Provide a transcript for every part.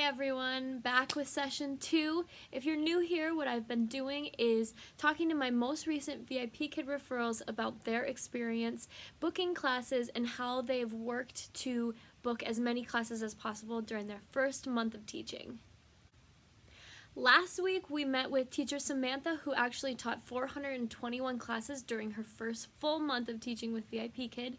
everyone, back with session 2. If you're new here, what I've been doing is talking to my most recent VIPKID referrals about their experience booking classes and how they've worked to book as many classes as possible during their first month of teaching. Last week we met with teacher Samantha, who actually taught 421 classes during her first full month of teaching with VIPKID.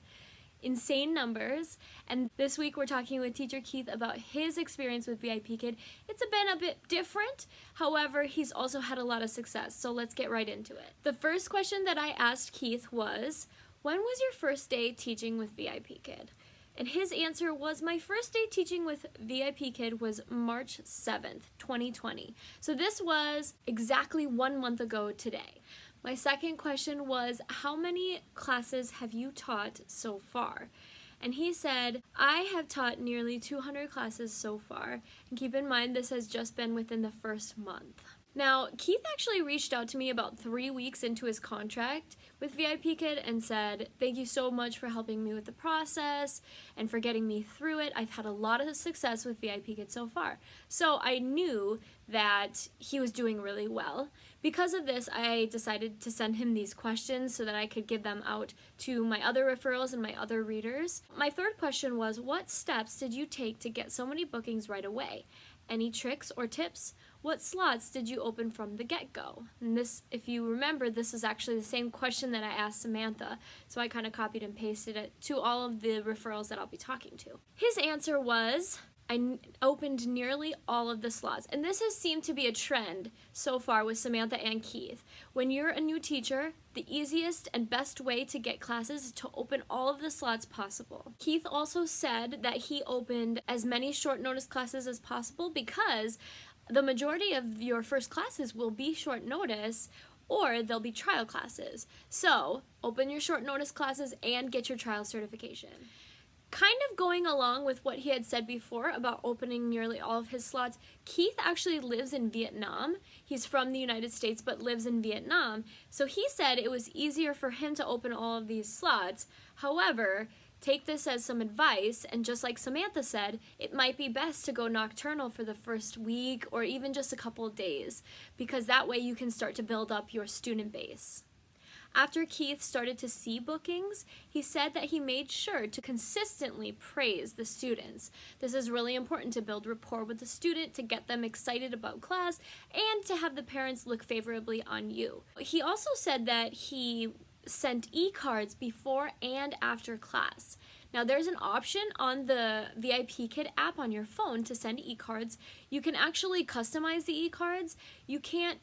Insane numbers. And this week we're talking with teacher Keith about his experience with VIPKID. It's been a bit different, however he's also had a lot of success, so let's get right into it. The first question that I asked Keith was, when was your first day teaching with VIPKID? And his answer was, my first day teaching with VIPKID was March 7th, 2020. So this was exactly 1 month ago today. My second question was, how many classes have you taught so far? And he said, I have taught nearly 200 classes so far. And keep in mind, this has just been within the first month. Now, Keith actually reached out to me about 3 weeks into his contract with VIPKID and said, thank you so much for helping me with the process and for getting me through it. I've had a lot of success with VIPKID so far. So I knew that he was doing really well. Because of this, I decided to send him these questions so that I could give them out to my other referrals and my other readers. My third question was, what steps did you take to get so many bookings right away? Any tricks or tips? What slots did you open from the get-go? And this, if you remember, this is actually the same question that I asked Samantha, so I kind of copied and pasted it to all of the referrals that I'll be talking to. His answer was, I opened nearly all of the slots. And this has seemed to be a trend so far with Samantha and Keith. When you're a new teacher, the easiest and best way to get classes is to open all of the slots possible. Keith also said that he opened as many short notice classes as possible because the majority of your first classes will be short notice or they'll be trial classes. So open your short notice classes and get your trial certification. Kind of going along with what he had said before about opening nearly all of his slots, Keith actually lives in Vietnam. He's from the United States but lives in Vietnam. So he said it was easier for him to open all of these slots. However, take this as some advice, and just like Samantha said, it might be best to go nocturnal for the first week or even just a couple of days, because that way you can start to build up your student base. After Keith started to see bookings, he said that he made sure to consistently praise the students. This is really important to build rapport with the student, to get them excited about class, and to have the parents look favorably on you. He also said that he sent e-cards before and after class. Now there's an option on the VIPKID app on your phone to send e-cards. You can actually customize the e-cards. You can't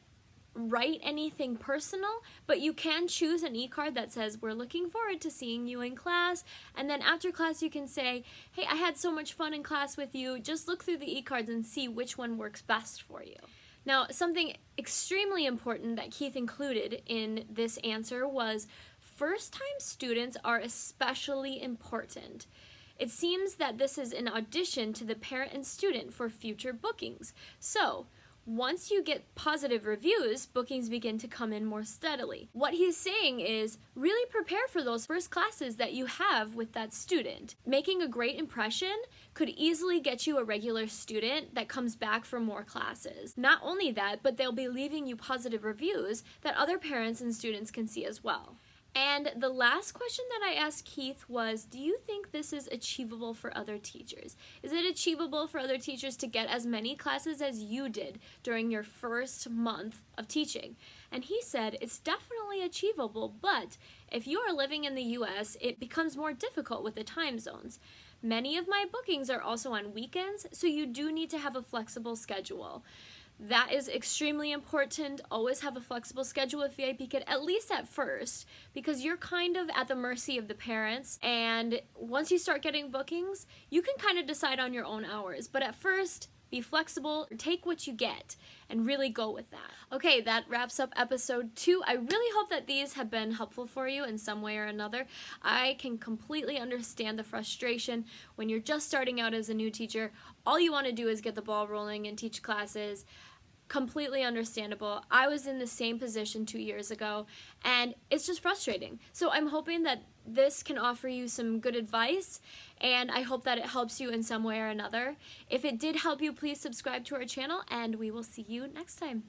write anything personal, but you can choose an e-card that says, we're looking forward to seeing you in class, and then after class you can say, hey, I had so much fun in class with you. Just look through the e-cards and see which one works best for you. Now, something extremely important that Keith included in this answer was first-time students are especially important. It seems that this is in addition to the parent and student for future bookings. So, once you get positive reviews, bookings begin to come in more steadily. What he's saying is really prepare for those first classes that you have with that student. Making a great impression could easily get you a regular student that comes back for more classes. Not only that, but they'll be leaving you positive reviews that other parents and students can see as well. And the last question that I asked Keith was, do you think this is achievable for other teachers? Is it achievable for other teachers to get as many classes as you did during your first month of teaching? And he said it's definitely achievable, but if you are living in the US, it becomes more difficult with the time zones. Many of my bookings are also on weekends, so you do need to have a flexible schedule. That is extremely important. Always have a flexible schedule with VIPKID, at least at first, because you're kind of at the mercy of the parents, and once you start getting bookings, you can kind of decide on your own hours. But at first, be flexible, take what you get, and really go with that. Okay, that wraps up episode 2. I really hope that these have been helpful for you in some way or another. I can completely understand the frustration when you're just starting out as a new teacher. All you want to do is get the ball rolling and teach classes. completely understandable. I was in the same position 2 years ago, and it's just frustrating. So I'm hoping that this can offer you some good advice, and I hope that it helps you in some way or another. If it did help you, please subscribe to our channel, and we will see you next time.